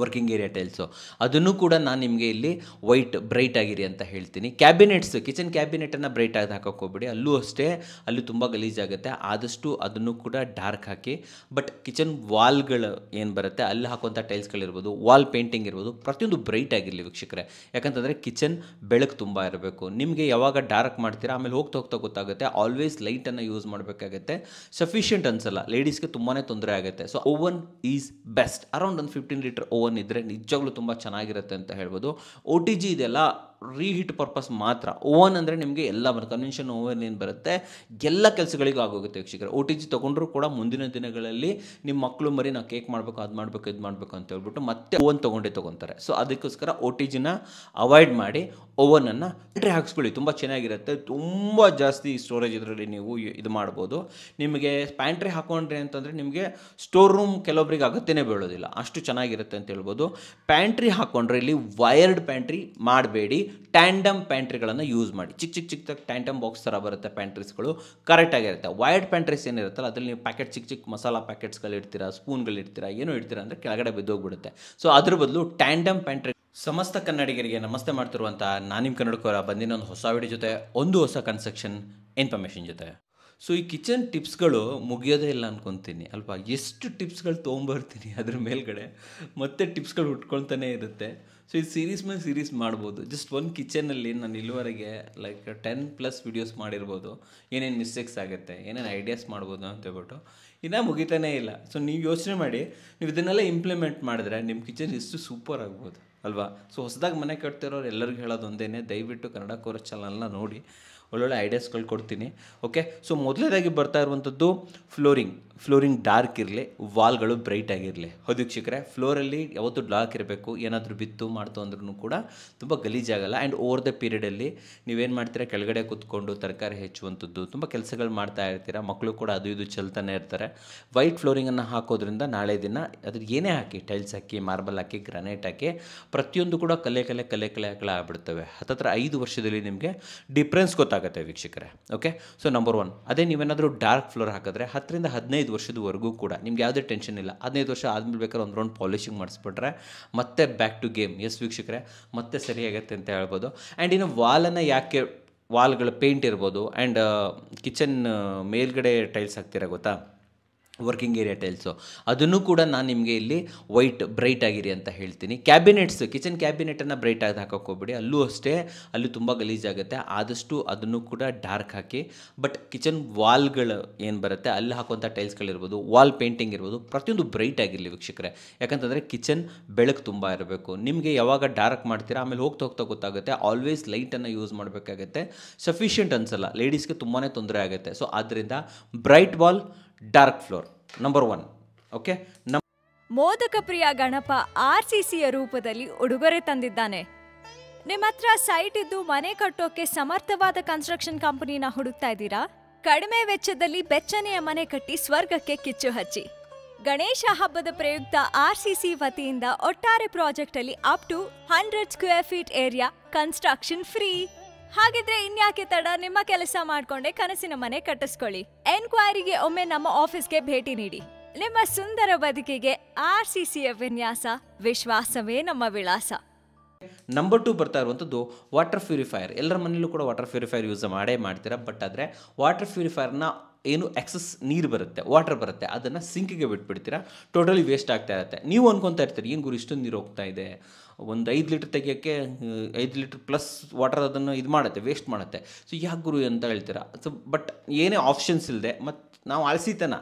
Working area tiles ಅದನ್ನು ಕೂಡ ನಾನು ನಿಮಗೆ ಇಲ್ಲಿ ವೈಟ್ ಬ್ರೈಟ್ ಆಗಿರಿ ಅಂತ ಹೇಳ್ತೀನಿ. ಕ್ಯಾಬಿನೆಟ್ಸ್, ಕಿಚನ್ ಕ್ಯಾಬಿನೆಟನ್ನು ಬ್ರೈಟ್ ಆಗಿ ಹಾಕೋಕೆ ಹೋಗ್ಬೇಡಿ, ಅಲ್ಲೂ ಅಷ್ಟೇ, ಅಲ್ಲಿ ತುಂಬ ಗಲೀಜಾಗುತ್ತೆ. ಆದಷ್ಟು ಅದನ್ನು ಕೂಡ ಡಾರ್ಕ್ ಹಾಕಿ. ಬಟ್ ಕಿಚನ್ ವಾಲ್ಗಳು ಏನು ಬರುತ್ತೆ ಅಲ್ಲಿ ಹಾಕುವಂಥ ಟೈಲ್ಸ್ಗಳಿರ್ಬೋದು, ವಾಲ್ ಪೇಂಟಿಂಗ್ ಇರ್ಬೋದು, ಪ್ರತಿಯೊಂದು ಬ್ರೈಟ್ ಆಗಿರಲಿ ವೀಕ್ಷಕರೇ. ಯಾಕಂತಂದರೆ ಕಿಚನ್ ಬೆಳಕು ತುಂಬ ಇರಬೇಕು. ನಿಮಗೆ ಯಾವಾಗ ಡಾರ್ಕ್ ಮಾಡ್ತೀರಾ ಆಮೇಲೆ ಹೋಗ್ತಾ ಹೋಗ್ತಾ ಗೊತ್ತಾಗುತ್ತೆ, ಆಲ್ವೇಸ್ ಲೈಟನ್ನು ಯೂಸ್ ಮಾಡಬೇಕಾಗುತ್ತೆ. ಸಫಿಷಿಯೆಂಟ್ ಅನ್ಸಲ್ಲ, ಲೇಡೀಸ್ಗೆ ತುಂಬಾ ತೊಂದರೆ ಆಗುತ್ತೆ. So oven is best. Around ಒಂದು 15 ಲೀಟರ್ ಓವನ್ ಇದ್ದರೆ ನಿಜವಾಗ್ಲೂ ತುಂಬ ಚೆನ್ನಾಗಿರುತ್ತೆ ಅಂತ ಹೇಳ್ಬೋದು. OTG ಇದೆಲ್ಲ ರೀಹೀಟ್ ಪರ್ಪಸ್ ಮಾತ್ರ. ಓವನ್ ಅಂದರೆ ನಿಮಗೆ ಎಲ್ಲ ಬರುತ್ತೆ, ಕನ್ವೆನ್ಷನ್ ಓವನ್ ಏನು ಬರುತ್ತೆ ಎಲ್ಲ ಕೆಲಸಗಳಿಗೂ ಆಗೋಗುತ್ತೆ ವೀಕ್ಷಕರೇ. OTG ತೊಗೊಂಡ್ರೂ ಕೂಡ ಮುಂದಿನ ದಿನಗಳಲ್ಲಿ ನಿಮ್ಮ ಮಕ್ಕಳು ಮರಿ ನಾವು ಕೇಕ್ ಮಾಡಬೇಕು, ಅದು ಮಾಡಬೇಕು, ಇದು ಮಾಡಬೇಕು ಅಂತ ಹೇಳ್ಬಿಟ್ಟು ಮತ್ತೆ ಓವನ್ ತೊಗೊಂತಾರೆ. ಸೊ ಅದಕ್ಕೋಸ್ಕರ OTGನ ಅವಾಯ್ಡ್ ಮಾಡಿ ಓವನನ್ನು ಬ್ಯಾಟ್ರಿ ಹಾಕ್ಸ್ಕೊಳ್ಳಿ, ತುಂಬ ಚೆನ್ನಾಗಿರುತ್ತೆ. ತುಂಬ ಜಾಸ್ತಿ ಸ್ಟೋರೇಜ್ ಇದರಲ್ಲಿ ನೀವು ಇದು ಮಾಡ್ಬೋದು. ನಿಮಗೆ ಪ್ಯಾಂಟ್ರಿ ಹಾಕೊಂಡ್ರಿ ಅಂತಂದರೆ ನಿಮಗೆ ಸ್ಟೋರ್ ರೂಮ್ ಕೆಲವೊಬ್ಬರಿಗೆ ಅಗತ್ಯನೇ ಬೀಳೋದಿಲ್ಲ, ಅಷ್ಟು ಚೆನ್ನಾಗಿರುತ್ತೆ ಅಂತ ಹೇಳ್ಬೋದು. ಪ್ಯಾಂಟ್ರಿ ಹಾಕೊಂಡ್ರೆ ಇಲ್ಲಿ ವೈರ್ಡ್ ಪ್ಯಾಂಟ್ರಿ ಮಾಡಬೇಡಿ, ಟ್ಯಾಂಡಮ್ ಪ್ಯಾಂಟ್ರಿಗಳನ್ನು ಯೂಸ್ ಮಾಡಿ. ಚಿಕ್ಕ ಟ್ಯಾಂಡಮ್ ಬಾಕ್ಸ್ ಥರ ಬರುತ್ತೆ ಪ್ಯಾಂಟ್ರೀಸ್ಗಳು, ಕರೆಕ್ಟಾಗಿರುತ್ತೆ. ವೈರ್ಡ್ ಪ್ಯಾಂಟ್ರೀಸ್ ಏನಿರುತ್ತಲ್ಲ ಅದರಲ್ಲಿ ನೀವು ಪ್ಯಾಕೆಟ್ ಚಿಕ್ಕ ಮಸಾಲಾ ಪ್ಯಾಕೆಟ್ಸ್ಗಳು ಇಡ್ತೀರಾ, ಸ್ಪೂನ್ಗಳು ಇಡ್ತೀರಾ, ಏನೋ ಇಡ್ತೀರಾ ಅಂದರೆ ಕೆಳಗಡೆ ಬಿದ್ದೋಗ್ಬಿಡುತ್ತೆ. ಸೊ ಅದ್ರ ಬದಲು ಟ್ಯಾಂಡಮ್ ಪ್ಯಾಂಟ್ರಿ. ಸಮಸ್ತ ಕನ್ನಡಿಗರಿಗೆ ನಮಸ್ತೆ ಮಾಡ್ತಿರುವಂಥ ನಾನು ನಿಮ್ಮ ಕನ್ನಡಕರ ಬಂದಿನ ಒಂದು ಹೊಸ ವಿಡಿಯೋ ಜೊತೆ, ಒಂದು ಹೊಸ ಕನ್ಸ್ಟ್ರಕ್ಷನ್ ಇನ್ಫಾರ್ಮೇಷನ್ ಜೊತೆ. ಸೊ ಈ ಕಿಚನ್ ಟಿಪ್ಸ್ಗಳು ಮುಗಿಯೋದೇ ಇಲ್ಲ ಅನ್ಕೊತೀನಿ ಅಲ್ವಾ. ಎಷ್ಟು ಟಿಪ್ಸ್ಗಳು ತೊಗೊಂಬರ್ತೀನಿ ಅದ್ರ ಮೇಲ್ಗಡೆ, ಮತ್ತೆ ಟಿಪ್ಸ್ಗಳು ಹುಟ್ಕೊಳ್ತಾನೆ ಇರುತ್ತೆ. ಸೊ ಈ ಸೀರೀಸ್ ಮೇಲೆ ಸೀರೀಸ್ ಮಾಡ್ಬೋದು. ಜಸ್ಟ್ ಒಂದು ಕಿಚನಲ್ಲಿ ನಾನು ಇಲ್ಲಿವರೆಗೆ ಲೈಕ್ 10+ ವೀಡಿಯೋಸ್ ಮಾಡಿರ್ಬೋದು. ಏನೇನು ಮಿಸ್ಟೇಕ್ಸ್ ಆಗುತ್ತೆ, ಏನೇನು ಐಡಿಯಾಸ್ ಮಾಡ್ಬೋದು ಅಂತ ಹೇಳ್ಬಿಟ್ಟು ಇನ್ನೂ ಮುಗಿತಾನೇ ಇಲ್ಲ. ಸೊ ನೀವು ಯೋಚನೆ ಮಾಡಿ, ನೀವು ಇದನ್ನೆಲ್ಲ ಇಂಪ್ಲಿಮೆಂಟ್ ಮಾಡಿದ್ರೆ ನಿಮ್ಮ ಕಿಚನ್ ಎಷ್ಟು ಸೂಪರ್ ಆಗ್ಬೋದು ಅಲ್ವಾ. ಸೊ ಹೊಸದಾಗಿ ಮನೆ ಕಟ್ತಿರೋರು ಎಲ್ಲರಿಗೂ ಹೇಳೋದು ಒಂದೇ, ದಯವಿಟ್ಟು ಕನ್ನಡ ಕೋರ್ಸ್ ಚಾನಲ್ನ ನೋಡಿ, ಒಳ್ಳೊಳ್ಳೆ ಐಡಿಯಾಸ್ಗಳು ಕೊಡ್ತೀನಿ. ಓಕೆ, ಸೊ ಮೊದಲನೇದಾಗಿ ಬರ್ತಾ ಇರುವಂಥದ್ದು ಫ್ಲೋರಿಂಗ್ ಡಾರ್ಕ್ ಇರಲಿ, ವಾಲ್ಗಳು ಬ್ರೈಟ್ ಆಗಿರಲಿ. ಹೌದು ವೀಕ್ಷಕರೇ, ಫ್ಲೋರಲ್ಲಿ ಯಾವತ್ತೂ ಡಾರ್ಕ್ ಇರಬೇಕು. ಏನಾದರೂ ಬಿತ್ತು ಮಾಡ್ತು ಅಂದ್ರೂ ಕೂಡ ತುಂಬ ಗಲೀಜಾಗಲ್ಲ. ಆ್ಯಂಡ್ ಓವರ್ ದ ಪೀರಿಯಡಲ್ಲಿ ನೀವೇನು ಮಾಡ್ತೀರಾ, ಕೆಳಗಡೆ ಕೂತ್ಕೊಂಡು ತರಕಾರಿ ಹೆಚ್ಚುವಂಥದ್ದು ತುಂಬ ಕೆಲಸಗಳು ಮಾಡ್ತಾ ಇರ್ತೀರ, ಮಕ್ಕಳು ಕೂಡ ಅದು ಇದು ಚೆಲ್ತಾನೆ ಇರ್ತಾರೆ. ವೈಟ್ ಫ್ಲೋರಿಂಗನ್ನು ಹಾಕೋದ್ರಿಂದ ನಾಳೆ ದಿನ ಅದ್ರ ಏನೇ ಹಾಕಿ, ಟೈಲ್ಸ್ ಹಾಕಿ, ಮಾರ್ಬಲ್ ಹಾಕಿ, ಗ್ರಾನೈಟ್ ಹಾಕಿ, ಪ್ರತಿಯೊಂದು ಕೂಡ ಕಲೆ ಆಗ್ಬಿಡ್ತವೆ. 5 ವರ್ಷದಲ್ಲಿ ನಿಮಗೆ ಡಿಫ್ರೆನ್ಸ್ ಗೊತ್ತಾಗುತ್ತೆ ವೀಕ್ಷಕರೇ. ಓಕೆ, ಸೊ ನಂಬರ್ 1 ಅದೇ. ನೀವೇನಾದರೂ ಡಾರ್ಕ್ ಫ್ಲೋರ್ ಹಾಕಿದ್ರೆ 10ರಿಂದ 15 ವರ್ಷದವರೆಗೂ ಕೂಡ ನಿಮ್ಗೆ ಯಾವುದೇ ಟೆನ್ಷನ್ ಇಲ್ಲ. 15 ವರ್ಷ ಆದಮೇಲೆ ಬೇಕಾದ್ರೆ ಒಂದು ರೌಂಡ್ ಪಾಲಿಷಿಂಗ್ ಮಾಡಿಸ್ಬಿಟ್ರೆ ಮತ್ತೆ ಬ್ಯಾಕ್ ಟು ಗೇಮ್. ಎಸ್ ವೀಕ್ಷಕರೇ, ಮತ್ತೆ ಸರಿಯಾಗತ್ತೆ ಅಂತ ಹೇಳ್ಬೋದು. ಆ್ಯಂಡ್ ಇನ್ನು ವಾಲನ್ನು ಯಾಕೆ, ವಾಲ್ಗಳ ಪೇಂಟ್ ಇರ್ಬೋದು, ಆ್ಯಂಡ್ ಕಿಚನ್ ಮೇಲ್ಗಡೆ ಟೈಲ್ಸ್ ಹಾಕ್ತೀರಾ ಗೊತ್ತಾ, ವರ್ಕಿಂಗ್ ಏರಿಯಾ ಟೈಲ್ಸು ಅದನ್ನು ಕೂಡ ನಾನು ನಿಮಗೆ ಇಲ್ಲಿ ವೈಟ್ ಬ್ರೈಟ್ ಆಗಿರಿ ಅಂತ ಹೇಳ್ತೀನಿ. ಕ್ಯಾಬಿನೆಟ್ಸ್, ಕಿಚನ್ ಕ್ಯಾಬಿನೆಟನ್ನು ಬ್ರೈಟ್ ಆಗಿ ಹಾಕೋಕೆ ಹೋಗ್ಬೇಡಿ, ಅಲ್ಲೂ ಅಷ್ಟೇ, ಅಲ್ಲಿ ತುಂಬ ಗಲೀಜಾಗುತ್ತೆ. ಆದಷ್ಟು ಅದನ್ನು ಕೂಡ ಡಾರ್ಕ್ ಹಾಕಿ. ಬಟ್ ಕಿಚನ್ ವಾಲ್ಗಳು ಏನು ಬರುತ್ತೆ ಅಲ್ಲಿ ಹಾಕುವಂಥ ಟೈಲ್ಸ್ಗಳಿರ್ಬೋದು, ವಾಲ್ ಪೇಂಟಿಂಗ್ ಇರ್ಬೋದು, ಪ್ರತಿಯೊಂದು ಬ್ರೈಟ್ ಆಗಿರಲಿ ವೀಕ್ಷಕರೇ. ಯಾಕಂತಂದರೆ ಕಿಚನ್ ಬೆಳಕು ತುಂಬ ಇರಬೇಕು. ನಿಮಗೆ ಯಾವಾಗ ಡಾರ್ಕ್ ಮಾಡ್ತೀರಾ ಆಮೇಲೆ ಹೋಗ್ತಾ ಹೋಗ್ತಾ ಗೊತ್ತಾಗುತ್ತೆ, ಆಲ್ವೇಸ್ ಲೈಟನ್ನು ಯೂಸ್ ಮಾಡಬೇಕಾಗುತ್ತೆ. ಸಫಿಷಿಯೆಂಟ್ ಅನ್ಸಲ್ಲ, ಲೇಡೀಸ್ಗೆ ತುಂಬಾ ತೊಂದರೆ ಆಗುತ್ತೆ. ಸೊ ಆದ್ದರಿಂದ bright wall, dark floor, number 1. Okay, ಮೋದಕ ಪ್ರಿಯ ಗಣಪ RCCಯ ರೂಪದಲ್ಲಿ ಉಡುಗೊರೆ ತಂದಿದ್ದಾನೆ. ನಿಮ್ಮ ಹತ್ರ ಸೈಟ್ ಇದ್ದು ಮನೆ ಕಟ್ಟೋಕೆ ಸಮರ್ಥವಾದ ಕನ್ಸ್ಟ್ರಕ್ಷನ್ ಕಂಪನಿನ ಹುಡುಕ್ತಾ ಇದ್ದೀರಾ? ಕಡಿಮೆ ವೆಚ್ಚದಲ್ಲಿ ಬೆಚ್ಚನೆಯ ಮನೆ ಕಟ್ಟಿ ಸ್ವರ್ಗಕ್ಕೆ ಕಿಚ್ಚು ಹಚ್ಚಿ. ಗಣೇಶ ಹಬ್ಬದ ಪ್ರಯುಕ್ತ RCC ವತಿಯಿಂದ ಒಟ್ಟಾರೆ ಪ್ರಾಜೆಕ್ಟ್ ಅಲ್ಲಿ up to 100 square feet area construction free. ಹಾಗಿದ್ರೆ ಇನ್ಯಾಕೆ ತಡ, ನಿಮ್ಮ ಕೆಲಸ ಮಾಡ್ಕೊಂಡೆ ಕನಸಿನ ಮನೆ ಕಟ್ಟಿಸ್ಕೊಳ್ಳಿ. ಎನ್ಕ್ವೈರಿಗೆ ಒಮ್ಮೆ ನಮ್ಮ ಆಫೀಸ್ಗೆ ಭೇಟಿ ನೀಡಿ. ನಿಮ್ಮ ಸುಂದರ ಬದುಕಿಗೆ RCCಯ ವಿನ್ಯಾಸ, ವಿಶ್ವಾಸವೇ ನಮ್ಮ ವಿಳಾಸ. ನಂಬರ್ 2 ಬರ್ತಾ ಇರುವಂಥದ್ದು ವಾಟರ್ ಪ್ಯೂರಿಫೈಯರ್. ಎಲ್ಲರ ಮನೇಲೂ ಕೂಡ ವಾಟರ್ ಪ್ಯೂರಿಫೈಯರ್ ಯೂಸ್ ಮಾಡ್ತೀರಾ. ಬಟ್ ಆದರೆ ವಾಟರ್ ಪ್ಯೂರಿಫೈಯರ್ನ ಏನು ಎಕ್ಸಸ್ ನೀರು ಬರುತ್ತೆ, ವಾಟರ್ ಬರುತ್ತೆ, ಅದನ್ನು ಸಿಂಕಿಗೆ ಬಿಟ್ಬಿಡ್ತೀರಾ, ಟೋಟಲಿ ವೇಸ್ಟ್ ಆಗ್ತಾ ಇರುತ್ತೆ. ನೀವು ಅನ್ಕೊತಾ ಇರ್ತೀರಿ, ಏನು ಗುರು ಇಷ್ಟೊಂದು ನೀರು ಹೋಗ್ತಾ ಇದೆ, ಒಂದು 5 ಲೀಟ್ರ್ ತೆಗಿಯೋಕ್ಕೆ 5 ಲೀಟ್ರ್ ಪ್ಲಸ್ ವಾಟರ್ ಅದನ್ನು ಇದು ಮಾಡುತ್ತೆ, ವೇಸ್ಟ್ ಮಾಡುತ್ತೆ. ಸೊ ಯಾಕೆ ಗುರು ಅಂತ ಹೇಳ್ತೀರಾ. ಸೊ ಬಟ್ ಏನೇ ಆಪ್ಷನ್ಸ್ ಇಲ್ಲದೆ ಮತ್ತು ನಾವು ಅಳಸಿತನ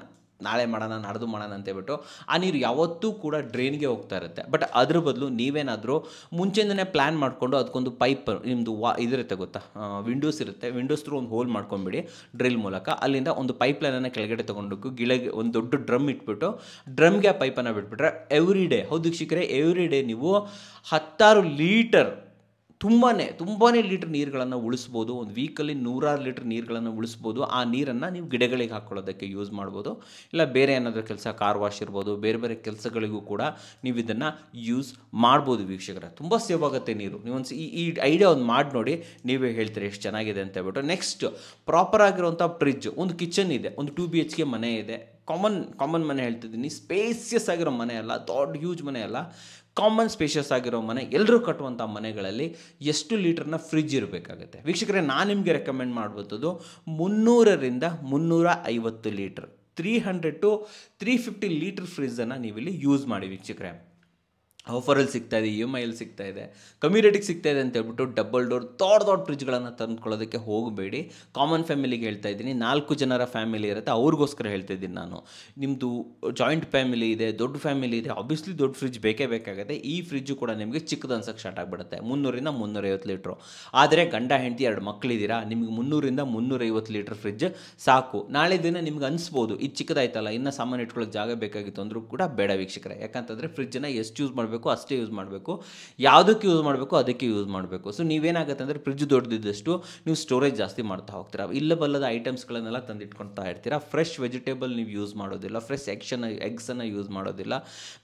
ನಾಳೆ ಮಾಡೋಣ, ನಾಡ್ದು ಮಾಡೋಣ ಅಂತೇಳ್ಬಿಟ್ಟು ಆ ನೀರು ಯಾವತ್ತೂ ಕೂಡ ಡ್ರೈನ್ಗೆ ಹೋಗ್ತಾ ಇರುತ್ತೆ. ಬಟ್ ಅದ್ರ ಬದಲು ನೀವೇನಾದರೂ ಮುಂಚೆನೇ ಪ್ಲ್ಯಾನ್ ಮಾಡಿಕೊಂಡು ಅದಕ್ಕೊಂದು ಪೈಪ್ ನಿಮ್ಮದು ಇದಿರುತ್ತೆ ಗೊತ್ತಾ, ವಿಂಡೋಸ್ ಇರುತ್ತೆ, ವಿಂಡೋಸ್ ಥ್ರೂ ಒಂದು ಹೋಲ್ ಮಾಡ್ಕೊಂಬಿಡಿ ಡ್ರಿಲ್ ಮೂಲಕ. ಅಲ್ಲಿಂದ ಒಂದು ಪೈಪ್ ಲೈನನ್ನು ಕೆಳಗಡೆ ತೊಗೊಂಡು ಗಿಳಗೆ ಒಂದು ದೊಡ್ಡ ಡ್ರಮ್ ಇಟ್ಬಿಟ್ಟು ಡ್ರಮ್ಗೆ ಆ ಪೈಪನ್ನು ಬಿಟ್ಬಿಟ್ರೆ ಎವ್ರಿ ಡೇ, ಹೌದು ವೀಕ್ಷಕರೇ, ಎವ್ರಿ ಡೇ ನೀವು 16 ಲೀಟರ್ ತುಂಬಾ ಲೀಟ್ರ್ ನೀರುಗಳನ್ನು ಉಳಿಸ್ಬೋದು. ಒಂದು ವೀಕಲ್ಲಿ 106 ಲೀಟ್ರ್ ನೀರುಗಳನ್ನು ಉಳಿಸ್ಬೋದು. ಆ ನೀರನ್ನು ನೀವು ಗಿಡಗಳಿಗೆ ಹಾಕ್ಕೊಳ್ಳೋದಕ್ಕೆ ಯೂಸ್ ಮಾಡ್ಬೋದು. ಇಲ್ಲ ಬೇರೆ ಏನಾದರೂ ಕೆಲಸ, ಕಾರ್ ವಾಶ್ ಇರ್ಬೋದು, ಬೇರೆ ಬೇರೆ ಕೆಲಸಗಳಿಗೂ ಕೂಡ ನೀವು ಇದನ್ನು ಯೂಸ್ ಮಾಡ್ಬೋದು ವೀಕ್ಷಕರ. ತುಂಬ ಸೇವ್ ಆಗುತ್ತೆ ನೀರು. ನೀವೊಂದು ಈ ಐಡಿಯಾ ಒಂದು ಮಾಡಿ ನೋಡಿ, ನೀವೇ ಹೇಳ್ತೀರಿ ಎಷ್ಟು ಚೆನ್ನಾಗಿದೆ ಅಂತ ಹೇಳ್ಬಿಟ್ಟು. ನೆಕ್ಸ್ಟ್, ಪ್ರಾಪರ್ ಆಗಿರುವಂಥ ಫ್ರಿಡ್ಜ್. ಒಂದು ಕಿಚನ್ ಇದೆ, ಒಂದು 2 BHK ಮನೆ ಇದೆ, ಕಾಮನ್ ಮನೆ ಹೇಳ್ತಿದ್ದೀನಿ, ಸ್ಪೇಸಿಯಸ್ ಆಗಿರೋ ಮನೆ ಅಲ್ಲ, ದೊಡ್ಡ ಹ್ಯೂಜ್ ಮನೆ ಅಲ್ಲ, ಕಾಮನ್ ಸ್ಪೇಷಿಯಸ್ ಆಗಿರೋ ಮನೆ ಎಲ್ಲರೂ ಕಟ್ಟುವಂಥ ಮನೆಗಳಲ್ಲಿ ಎಷ್ಟು ಲೀಟರ್ನ ಫ್ರಿಜ್ ಇರಬೇಕಾಗುತ್ತೆ ವೀಕ್ಷಕರೇ? ನಾನು ನಿಮಗೆ ರೆಕಮೆಂಡ್ ಮಾಡ್ಬೋದು 300ರಿಂದ 350 ಲೀಟರ್, 300 to 350 ಲೀಟರ್ ಫ್ರಿಜ್ಜನ್ನು ನೀವಿಲ್ಲಿ ಯೂಸ್ ಮಾಡಿ ವೀಕ್ಷಕರೇ. ಆಫರಲ್ಲಿ ಸಿಗ್ತಾ ಇದೆ, EMIಯಲ್ಲಿ ಸಿಗ್ತಾ ಇದೆ, ಕಮ್ಮಿ ರೇಟಿಗೆ ಸಿಗ್ತಾ ಇದೆ ಅಂತ ಹೇಳ್ಬಿಟ್ಟು ಡಬಲ್ ಡೋರ್ ದೊಡ್ಡ ಫ್ರಿಜ್ಗಳನ್ನು ತಂದುಕೊಳ್ಳೋದಕ್ಕೆ ಹೋಗಬೇಡಿ. ಕಾಮನ್ ಫ್ಯಾಮಿಲಿಗೆ ಹೇಳ್ತಾ ಇದ್ದೀನಿ, 4 ಜನರ ಫ್ಯಾಮಿಲಿ ಇರುತ್ತೆ, ಅವ್ರಿಗೋಸ್ಕರ ಹೇಳ್ತಾ ಇದ್ದೀನಿ ನಾನು. ನಿಮ್ಮದು ಜಾಯಿಂಟ್ ಫ್ಯಾಮಿಲಿ ಇದೆ, ದೊಡ್ಡ ಫ್ಯಾಮಿಲಿ ಇದೆ, ಆಬ್ವಿಯಸ್ಲಿ ದೊಡ್ಡ ಫ್ರಿಜ್ ಬೇಕೇ ಬೇಕಾಗುತ್ತೆ. ಈ ಫ್ರಿಜ್ಜು ಕೂಡ ನಿಮಗೆ ಚಿಕ್ಕದು ಅನ್ಸೋಕ್ಕೆ ಸ್ಟಾರ್ಟ್ ಆಗಿಬಿಡುತ್ತೆ, 300ರಿಂದ 350 ಲೀಟ್ರು. ಆದರೆ ಗಂಡ ಹೆಂಡತಿ 2 ಮಕ್ಕಳಿದ್ದೀರಾ, ನಿಮಗೆ 300ರಿಂದ 350 ಲೀಟರ್ ಫ್ರಿಜ್ ಸಾಕು. ನಾಳೆ ದಿನ ನಿಮ್ಗೆ ಅನಿಸ್ಬೋದು ಇದು ಚಿಕ್ಕದಾಯ್ತಲ್ಲ, ಇನ್ನು ಸಾಮಾನು ಇಟ್ಕೊಳ್ಳೋಕೆ ಜಾಗ ಬೇಕಾಗಿತ್ತು ಅಂದರೂ ಕೂಡ ಬೇಡ ವೀಕ್ಷಕರೇ. ಯಾಕಂತಂದರೆ ಫ್ರಿಜ್ಜನ್ನು ಎಷ್ಟು ಯೂಸ್ ಮಾಡಬೇಕು ಅಷ್ಟೇ ಯೂಸ್ ಮಾಡಬೇಕು, ಯಾವುದಕ್ಕೆ ಯೂಸ್ ಮಾಡಬೇಕು ಅದಕ್ಕೆ ಯೂಸ್ ಮಾಡಬೇಕು. ಸೊ ನೀವೇನಾಗುತ್ತೆ ಅಂದರೆ ಫ್ರಿಜ್ ದೊಡ್ಡದಿದ್ದಷ್ಟು ನೀವು ಸ್ಟೋರೇಜ್ ಜಾಸ್ತಿ ಮಾಡ್ತಾ ಹೋಗ್ತೀರಾ, ಇಲ್ಲಬಲ್ಲದ ಐಟಮ್ಸ್ಗಳನ್ನೆಲ್ಲ ತಂದಿಟ್ಕೊಳ್ತಾ ಇರ್ತೀರಾ. ಫ್ರೆಶ್ ವೆಜಿಟೇಬಲ್ ನೀವು ಯೂಸ್ ಮಾಡೋದಿಲ್ಲ, ಫ್ರೆಶ್ ಎಗ್ಸನ್ನು ಯೂಸ್ ಮಾಡೋದಿಲ್ಲ,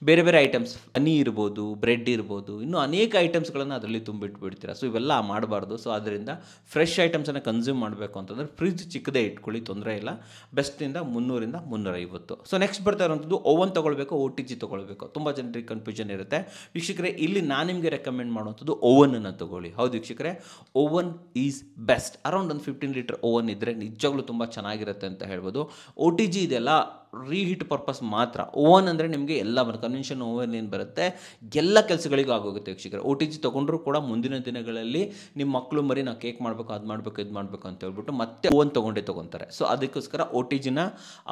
ಬೇರೆ ಬೇರೆ ಐಟಮ್ಸ್ ಹನಿ ಇರ್ಬೋದು, ಬ್ರೆಡ್ ಇರ್ಬೋದು, ಇನ್ನೂ ಅನೇಕ ಐಟಮ್ಸ್ಗಳನ್ನು ಅದರಲ್ಲಿ ತುಂಬಿಟ್ಬಿಡ್ತೀರಾ. ಸೊ ಇವೆಲ್ಲ ಮಾಡಬಾರ್ದು. ಸೊ ಅದರಿಂದ ಫ್ರೆಶ್ ಐಟಮ್ಸನ್ನು ಕನ್ಸ್ಯೂಮ್ ಮಾಡಬೇಕು ಅಂತಂದರೆ ಫ್ರಿಜ್ ಚಿಕ್ಕದೇ ಇಟ್ಕೊಳ್ಳಿ, ತೊಂದರೆ ಇಲ್ಲ. ಬೆಸ್ಟಿಂದ 300ರಿಂದ 350. ಸೊ ನೆಕ್ಸ್ಟ್ ಬರ್ತಾ ಇರುವಂಥದ್ದು ಓವನ್ ತೊಗೊಳ್ಬೇಕು, OTG ತೊಗೊಳ್ಬೇಕು. ತುಂಬ ಜನರಿಗೆ ಕನ್ಫ್ಯೂಷನ್ ಇರುತ್ತೆ ವೀಕ್ಷಕರೇ. ಇಲ್ಲಿ ನಾನು ನಿಮಗೆ ರೆಕಮೆಂಡ್ ಮಾಡುವಂಥದ್ದು ಓವನನ್ನು ತೊಗೊಳ್ಳಿ. ಹೌದು ವೀಕ್ಷಕರೇ, ಓವನ್ ಈಸ್ ಬೆಸ್ಟ್. ಅರೌಂಡ್ ಒಂದು 15 ಲೀಟರ್ ಓವನ್ ಇದ್ದರೆ ನಿಜವಾಗ್ಲೂ ತುಂಬ ಚೆನ್ನಾಗಿರುತ್ತೆ ಅಂತ ಹೇಳ್ಬೋದು. OTG ಇದೆಲ್ಲ ರೀಹೀಟ್ ಪರ್ಪಸ್ ಮಾತ್ರ. ಓವನ್ ಅಂದರೆ ನಿಮಗೆ ಎಲ್ಲ ಕನ್ವೆನ್ಷನ್ ಓವನ್ ಏನು ಬರುತ್ತೆ ಎಲ್ಲ ಕೆಲಸಗಳಿಗೂ ಆಗೋಗುತ್ತೆ ವೀಕ್ಷಕರೇ. OTG ತೊಗೊಂಡ್ರೂ ಕೂಡ ಮುಂದಿನ ದಿನಗಳಲ್ಲಿ ನಿಮ್ಮ ಮಕ್ಕಳು ಮರಿ ನಾವು ಕೇಕ್ ಮಾಡಬೇಕು, ಅದು ಮಾಡಬೇಕು, ಇದು ಮಾಡಬೇಕು ಅಂತ ಹೇಳ್ಬಿಟ್ಟು ಮತ್ತೆ ಓವನ್ ತೊಗೊಳ್ತಾರೆ. ಸೊ ಅದಕ್ಕೋಸ್ಕರ OTGನ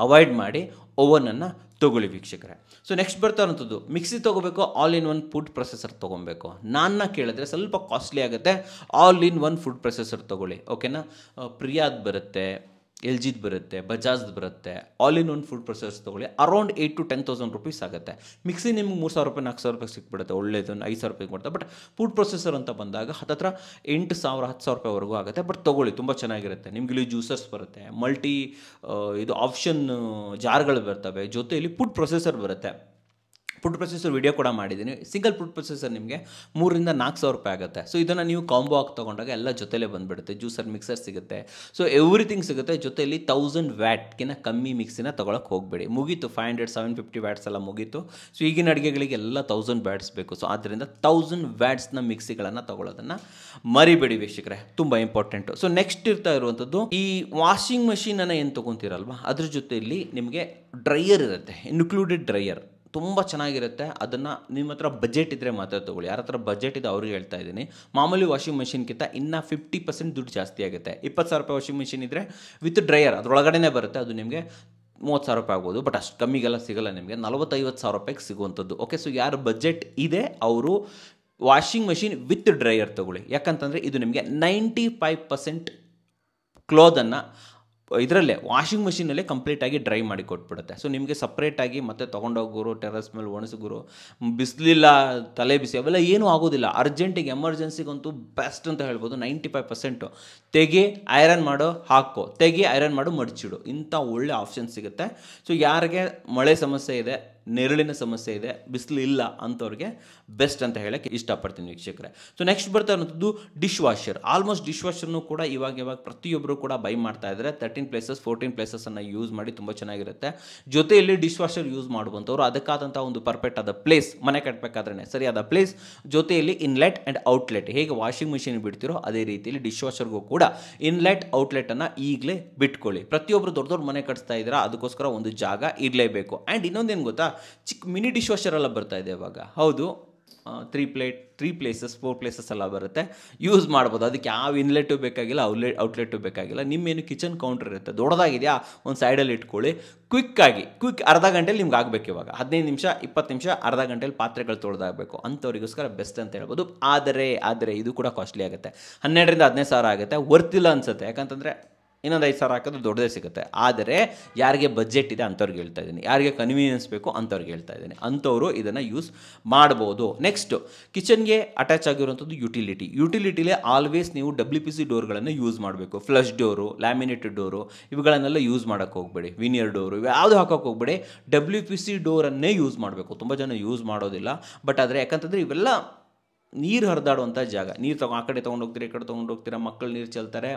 ಅವಾಯ್ಡ್ ಮಾಡಿ ಓವನನ್ನು ತೊಗೊಳ್ಳಿ ವೀಕ್ಷಕರೇ. ಸೊ ನೆಕ್ಸ್ಟ್ ಬರ್ತಾ ಇರೋಂಥದ್ದು ಮಿಕ್ಸಿ ತೊಗೋಬೇಕು, all in one food processor ತೊಗೊಬೇಕು. ನನ್ನ ಕೇಳಿದ್ರೆ ಸ್ವಲ್ಪ ಕಾಸ್ಟ್ಲಿ ಆಗುತ್ತೆ, all in one food processor ತೊಗೊಳ್ಳಿ. ಓಕೆನಾ? ಪ್ರಿಯಾದ್ ಬರುತ್ತೆ, LGದು ಬರುತ್ತೆ, ಬಜಾಜ್ದು ಬರುತ್ತೆ. All in one food processor ತೊಗೊಳ್ಳಿ, ಅರೌಂಡ್ 8,000 to 10,000 ರೂಪೀಸ್ ಆಗುತ್ತೆ. ಮಿಕ್ಸಿ ನಿಮ್ಗೆ 3,000 ರೂಪಾಯಿ 4,000 ರೂಪಾಯಿ ಸಿಕ್ಬಿಡುತ್ತೆ, ಒಳ್ಳೇದು 5,000 ರೂಪಾಯಿಗೆ ಮಾಡ್ತಾರೆ. ಬಟ್ ಫುಡ್ ಪ್ರೊಸೆಸರ್ ಅಂತ ಬಂದಾಗ ಹತ್ತಿರ 8,000 10,000 ರೂಪಾಯಿವರೆಗೂ ಆಗುತ್ತೆ. ಬಟ್ ತೊಗೊಳ್ಳಿ, ತುಂಬ ಚೆನ್ನಾಗಿರುತ್ತೆ. ನಿಮ್ಗೆ ಇಲ್ಲಿ ಜ್ಯೂಸರ್ಸ್ ಬರುತ್ತೆ, ಮಲ್ಟಿ ಇದು ಆಪ್ಷನ್ ಜಾರ್ಗಳು ಬರ್ತವೆ, ಜೊತೆಯಲ್ಲಿ ಫುಡ್ ಪ್ರೊಸೆಸರ್ ಬರುತ್ತೆ. ಫುಡ್ ಪ್ರೊಸೆಸರ್ ವಿಡಿಯೋ ಕೂಡ ಮಾಡಿದ್ದೀನಿ. ಸಿಂಗಲ್ ಫುಡ್ ಪ್ರೊಸೆಸರ್ ನಿಮಗೆ 3,000 to 4,000 ರೂಪಾಯಿ ಆಗುತ್ತೆ. ಸೊ ಇದನ್ನು ನೀವು ಕಾಂಬೋ ಆಗಿ ತೊಗೊಂಡಾಗ ಎಲ್ಲ ಜೊತೆಲೇ ಬಂದುಬಿಡುತ್ತೆ. ಜ್ಯೂಸರ್, ಮಿಕ್ಸರ್ ಸಿಗುತ್ತೆ, ಸೊ ಎವ್ರಿಥಿಂಗ್ ಸಿಗುತ್ತೆ. ಜೊತೆಯಲ್ಲಿ 1000 ವ್ಯಾಟ್ಗಿಂತ ಕಮ್ಮಿ ಮಿಕ್ಸಿನ ತೊಗೊಳಕ್ಕೆ ಹೋಗಬೇಡಿ. ಮುಗೀತು 500 750 ವ್ಯಾಟ್ಸ್ ಎಲ್ಲ ಮುಗೀತು. ಸೊ ಈಗಿನ ಅಡುಗೆಗಳಿಗೆಲ್ಲ 1000 ವ್ಯಾಟ್ಸ್ ಬೇಕು. ಸೊ ಆದ್ದರಿಂದ 1000 ವ್ಯಾಟ್ಸ್ನ ಮಿಕ್ಸಿಗಳನ್ನು ತೊಗೊಳ್ಳೋದನ್ನು ಮರಿಬೇಡಿ ವೀಕ್ಷಕರೇ, ತುಂಬ ಇಂಪಾರ್ಟೆಂಟು. ಸೊ ನೆಕ್ಸ್ಟ್ ಇರ್ತಾ ಇರುವಂಥದ್ದು ಈ ವಾಷಿಂಗ್ ಮಷೀನನ್ನು ಏನು ತೊಗೊತೀರಲ್ವ, ಅದ್ರ ಜೊತೆಯಲ್ಲಿ ನಿಮಗೆ ಡ್ರೈಯರ್ ಇರುತ್ತೆ, ಇನ್ಕ್ಲೂಡೆಡ್ ಡ್ರೈಯರ್. ತುಂಬ ಚೆನ್ನಾಗಿರುತ್ತೆ. ಅದನ್ನು ನಿಮ್ಮ ಹತ್ರ ಬಜೆಟ್ ಇದ್ದರೆ ಮಾತ್ರ ತೊಗೊಳ್ಳಿ. ಯಾರ ಹತ್ರ ಬಜೆಟ್ ಇದೆ ಅವ್ರಿಗೆ ಹೇಳ್ತಾ ಇದ್ದೀನಿ. ಮಾಮೂಲಿ ವಾಷಿಂಗ್ ಮಿಷಿನ್ಗಿಂತ ಇನ್ನೂ 50% ದುಡ್ಡು ಜಾಸ್ತಿ ಆಗುತ್ತೆ. 20,000 ರೂಪಾಯಿ ವಾಷಿಂಗ್ ಮಿಷಿನ್ ಇದ್ದರೆ ವಿತ್ ಡ್ರೈಯರ್ ಅದರೊಳಗಡೆ ಬರುತ್ತೆ, ಅದು ನಿಮಗೆ 30,000 ರೂಪಾಯಿ ಆಗ್ಬೋದು. ಬಟ್ ಅಷ್ಟು ಕಮ್ಮಿಗೆಲ್ಲ ಸಿಗೋಲ್ಲ, ನಿಮಗೆ 40,000-50,000 ರೂಪಾಯಿಗೆ ಸಿಗುವಂಥದ್ದು. ಓಕೆ, ಸೊ ಯಾರು ಬಜೆಟ್ ಇದೆ ಅವರು ವಾಷಿಂಗ್ ಮಷಿನ್ ವಿತ್ ಡ್ರೈಯರ್ ತೊಗೊಳ್ಳಿ. ಯಾಕಂತಂದರೆ ಇದು ನಿಮಗೆ 95% ಕ್ಲೋದನ್ನು ಇದರಲ್ಲೇ ವಾಷಿಂಗ್ ಮಿಷಿನಲ್ಲೇ ಕಂಪ್ಲೀಟಾಗಿ ಡ್ರೈ ಮಾಡಿ ಕೊಟ್ಬಿಡುತ್ತೆ. ಸೊ ನಿಮಗೆ ಸಪ್ರೇಟಾಗಿ ಮತ್ತೆ ತೊಗೊಂಡೋಗೋರು, ಟೆರಸ್ ಮೇಲೆ ಒಣಸಿಗೋರು, ಬಿಸಿಲಿಲ್ಲ, ತಲೆ ಬಿಸಿ ಅವೆಲ್ಲ ಏನೂ ಆಗೋದಿಲ್ಲ. ಅರ್ಜೆಂಟಿಗೆ ಎಮರ್ಜೆನ್ಸಿಗಂತೂ ಬೆಸ್ಟ್ ಅಂತ ಹೇಳ್ಬೋದು. 95% ತೆಗೆ, ಐರನ್ ಮಾಡೋ ಹಾಕೋ, ತೆಗೆ, ಐರನ್ ಮಾಡು, ಮಡಚಿಡು, ಇಂಥ ಒಳ್ಳೆ ಆಪ್ಷನ್ ಸಿಗುತ್ತೆ. ಸೊ ಯಾರಿಗೆ ಮಳೆ ಸಮಸ್ಯೆ ಇದೆ, ನೆರಳಿನ ಸಮಸ್ಯೆ ಇದೆ, ಬಿಸಿಲು ಇಲ್ಲ ಅಂಥವ್ರಿಗೆ ಬೆಸ್ಟ್ ಅಂತ ಹೇಳೋಕ್ಕೆ ಇಷ್ಟಪಡ್ತೀನಿ ವೀಕ್ಷಕರೇ. ಸೊ ನೆಕ್ಸ್ಟ್ ಬರ್ತಾ ಇರೋಂಥದ್ದು ಡಿಶ್ ವಾಷರ್. ಆಲ್ಮೋಸ್ಟ್ ಡಿಶ್ ವಾಷರ್ನು ಕೂಡ ಇವಾಗ ಪ್ರತಿಯೊಬ್ಬರು ಕೂಡ ಬೈ ಮಾಡ್ತಾ ಇದ್ದಾರೆ. 13 ಪ್ಲೇಸಸ್ 14 ಪ್ಲೇಸಸನ್ನು ಯೂಸ್ ಮಾಡಿ ತುಂಬ ಚೆನ್ನಾಗಿರುತ್ತೆ. ಜೊತೆಯಲ್ಲಿ ಡಿಶ್ ವಾಷರ್ ಯೂಸ್ ಮಾಡುವಂಥವ್ರು ಅದಕ್ಕಾದಂಥ ಒಂದು ಪರ್ಫೆಕ್ಟ್ ಆದ ಪ್ಲೇಸ್, ಮನೆ ಕಟ್ಟಬೇಕಾದ್ರೆ ಸರಿಯಾದ ಪ್ಲೇಸ್, ಜೊತೆಯಲ್ಲಿ ಇನ್ಲೆಟ್ ಆ್ಯಂಡ್ ಔಟ್ಲೆಟ್. ಹೇಗೆ ವಾಷಿಂಗ್ ಮಿಷಿನ್ ಬಿಡ್ತಿರೋ ಅದೇ ರೀತಿಯಲ್ಲಿ ಡಿಶ್ ವಾಷರ್ಗೂ ಕೂಡ ಇನ್ಲೆಟ್ ಔಟ್ಲೆಟನ್ನು ಈಗಲೇ ಬಿಟ್ಕೊಳ್ಳಿ. ಪ್ರತಿಯೊಬ್ಬರು ದೊಡ್ಡ ಮನೆ ಕಟ್ಸ್ತಾ ಇದ್ದೀರಾ, ಅದಕ್ಕೋಸ್ಕರ ಒಂದು ಜಾಗ ಇರಲೇಬೇಕು. ಆ್ಯಂಡ್ ಇನ್ನೊಂದೇನು ಗೊತ್ತಾ, ಚಿಕ್ಕ ಮಿನಿ ಡಿಶ್ ವಾಷರ್ ಎಲ್ಲ ಬರ್ತಾ ಇದೆ ಇವಾಗ. ಹೌದು, 3 ಪ್ಲೇಸಸ್ 4 ಪ್ಲೇಸಸ್ ಎಲ್ಲ ಬರುತ್ತೆ, ಯೂಸ್ ಮಾಡ್ಬೋದು. ಅದಕ್ಕೆ ಯಾವ ಇನ್ಲೆಟು ಬೇಕಾಗಿಲ್ಲ, ಔಟ್ಲೆಟು ಬೇಕಾಗಿಲ್ಲ. ನಿಮ್ಮೇನು ಕಿಚನ್ ಕೌಂಟರ್ ಇರುತ್ತೆ, ದೊಡ್ಡದಾಗಿದೆಯಾ, ಒಂದು ಸೈಡಲ್ಲಿ ಇಟ್ಕೊಳ್ಳಿ. ಕ್ವಿಕ್ ಅರ್ಧ ಗಂಟೆಲಿ ನಿಮ್ಗೆ ಆಗಬೇಕು. ಇವಾಗ 15 ನಿಮಿಷ 20 ನಿಮಿಷ ಅರ್ಧ ಗಂಟೆಲಿ ಪಾತ್ರೆಗಳು ತೊಳೆದಾಗಬೇಕು. ಅಂಥವ್ರಿಗೋಸ್ಕರ ಬೆಸ್ಟ್ ಅಂತ ಹೇಳ್ಬೋದು. ಆದರೆ ಇದು ಕೂಡ ಕಾಸ್ಟ್ಲಿ ಆಗುತ್ತೆ, 12,000 to 15,000 ಆಗುತ್ತೆ. ವರ್ತಿಲ್ಲ ಅನಿಸುತ್ತೆ, ಯಾಕಂತಂದರೆ ಇನ್ನೊಂದು 5,000 ಹಾಕಿದ್ರೆ ದೊಡ್ಡದೇ ಸಿಗುತ್ತೆ. ಆದರೆ ಯಾರಿಗೆ ಬಜೆಟ್ ಇದೆ ಅಂಥವ್ರಿಗೆ ಹೇಳ್ತಾ ಇದ್ದೀನಿ, ಯಾರಿಗೆ ಕನ್ವೀನಿಯನ್ಸ್ ಬೇಕು ಅಂಥವ್ರಿಗೆ ಹೇಳ್ತಾ ಇದ್ದೀನಿ, ಅಂಥವರು ಇದನ್ನು ಯೂಸ್ ಮಾಡ್ಬೋದು. ನೆಕ್ಸ್ಟು ಕಿಚನ್ಗೆ ಅಟ್ಯಾಚ್ ಆಗಿರುವಂಥದ್ದು ಯುಟಿಲಿಟಿಲೇ ಆಲ್ವೇಸ್ ನೀವು WPC ಡೋರ್ಗಳನ್ನು ಯೂಸ್ ಮಾಡಬೇಕು. ಫ್ಲಶ್ ಡೋರು, ಲ್ಯಾಮಿನೇಟೆಡ್ ಡೋರು ಇವುಗಳನ್ನೆಲ್ಲ ಯೂಸ್ ಮಾಡೋಕ್ಕೆ ಹೋಗಬೇಡಿ. ವಿನಿಯರ್ ಡೋರು ಯಾವುದು ಹಾಕೋಕ್ಕೆ ಹೋಗಬೇಡಿ, WPC ಡೋರನ್ನೇ ಯೂಸ್ ಮಾಡಬೇಕು. ತುಂಬ ಜನ ಯೂಸ್ ಮಾಡೋದಿಲ್ಲ. ಬಟ್ ಆದರೆ ಯಾಕಂತಂದರೆ ಇವೆಲ್ಲ ನೀರು ಹರಿದಾಡುವಂಥ ಜಾಗ. ನೀರು ಆ ಕಡೆ ತೊಗೊಂಡೋಗ್ತೀರಾ, ಈ ಕಡೆ ತೊಗೊಂಡೋಗ್ತೀರಾ, ಮಕ್ಕಳು ನೀರು ಚೆಲ್ತಾರೆ,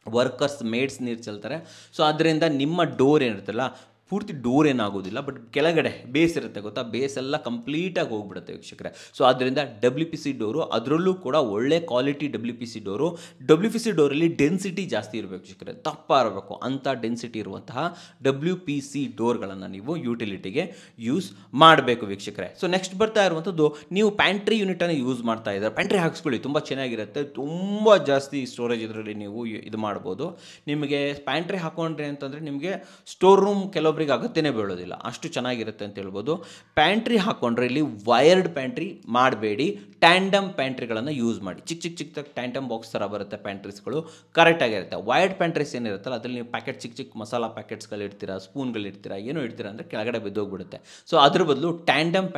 ವರ್ಕರ್ಸ್ ಮೇಡ್ಸ್ ನೀರು ಚೆಲ್ತಾರೆ. ಸೊ ಅದರಿಂದ ನಿಮ್ಮ ಡೋರ್ ಏನಿರುತ್ತಲ್ಲ ಪೂರ್ತಿ ಡೋರ್ ಏನಾಗೋದಿಲ್ಲ, ಬಟ್ ಕೆಳಗಡೆ ಬೇಸ್ ಇರುತ್ತೆ ಗೊತ್ತಾ, ಬೇಸ್ ಎಲ್ಲ ಕಂಪ್ಲೀಟಾಗಿ ಹೋಗ್ಬಿಡುತ್ತೆ ವೀಕ್ಷಕರೇ. ಸೊ ಆದ್ದರಿಂದ WPC ಡೋರು, ಅದರಲ್ಲೂ ಕೂಡ ಒಳ್ಳೆ ಕ್ವಾಲಿಟಿ WPC ಡೋರು. WPC ಡೋರಲ್ಲಿ ಡೆನ್ಸಿಟಿ ಜಾಸ್ತಿ ಇರಬೇಕು ವೀಕ್ಷಕರೇ, ದಪ್ಪ ಇರಬೇಕು. ಅಂಥ ಡೆನ್ಸಿಟಿ ಇರುವಂತಹ WPC ಡೋರ್ಗಳನ್ನು ನೀವು ಯುಟಿಲಿಟಿಗೆ ಯೂಸ್ ಮಾಡಬೇಕು ವೀಕ್ಷಕರೇ. ಸೊ ನೆಕ್ಸ್ಟ್ ಬರ್ತಾ ಇರುವಂಥದ್ದು, ನೀವು ಪ್ಯಾಂಟ್ರಿ ಯೂನಿಟನ್ನು ಯೂಸ್ ಮಾಡ್ತಾ ಇದ್ದಾರೆ, ಪ್ಯಾಂಟ್ರಿ ಹಾಕ್ಸ್ಕೊಳ್ಳಿ, ತುಂಬ ಚೆನ್ನಾಗಿರುತ್ತೆ, ತುಂಬ ಜಾಸ್ತಿ ಸ್ಟೋರೇಜ್ ಇದರಲ್ಲಿ ನೀವು ಇದು ಮಾಡ್ಬೋದು. ನಿಮಗೆ ಪ್ಯಾಂಟ್ರಿ ಹಾಕೊಂಡ್ರೆ ಅಂತಂದರೆ ನಿಮಗೆ ಸ್ಟೋರ್ ರೂಮ್ ಕೆಲವೊಬ್ಬರಿಗೆ ಅಗತ್ಯನೇ ಬೀಳೋದಿಲ್ಲ, ಅಷ್ಟು ಚೆನ್ನಾಗಿರುತ್ತೆ ಅಂತ ಹೇಳ್ಬೋದು. ಪ್ಯಾಂಟ್ರಿ ಹಾಕೊಂಡ್ರೆ ಇಲ್ಲಿ ವೈರ್ಡ್ ಪ್ಯಾಂಟ್ರಿ ಮಾಡಬೇಡಿ, ಟ್ಯಾಂಡಮ್ ಪ್ಯಾಂಟ್ರಿಗಳನ್ನು ಯೂಸ್ ಮಾಡಿ. ಚಿಕ್ಕ ಟ್ಯಾಂಡಮ್ ಬಾಕ್ಸ್ ಥರ ಬರುತ್ತೆ ಪ್ಯಾಂಟ್ರೀಸ್ಗಳು, ಕರೆಕ್ಟಾಗಿರುತ್ತೆ. ವೈರ್ಡ್ ಪ್ಯಾಂಟ್ರೀಸ್ ಏನಿರುತ್ತಲ್ಲ ಅದರಲ್ಲಿ ನೀವು ಪ್ಯಾಕೆಟ್ ಚಿಕ್ಕ ಮಸಾಲಾ ಪ್ಯಾಕೆಟ್ಸ್ಗಳು ಇಡ್ತೀರಾ, ಸ್ಪೂನ್ಗಳು ಇಡ್ತೀರಾ, ಏನೋ ಇಡ್ತೀರಾ ಅಂದರೆ ಕೆಳಗಡೆ ಬಿದ್ದೋಗ್ಬಿಡುತ್ತೆ. ಸೊ ಅದ್ರ ಬದಲು ಟ್ಯಾಂಡಮ್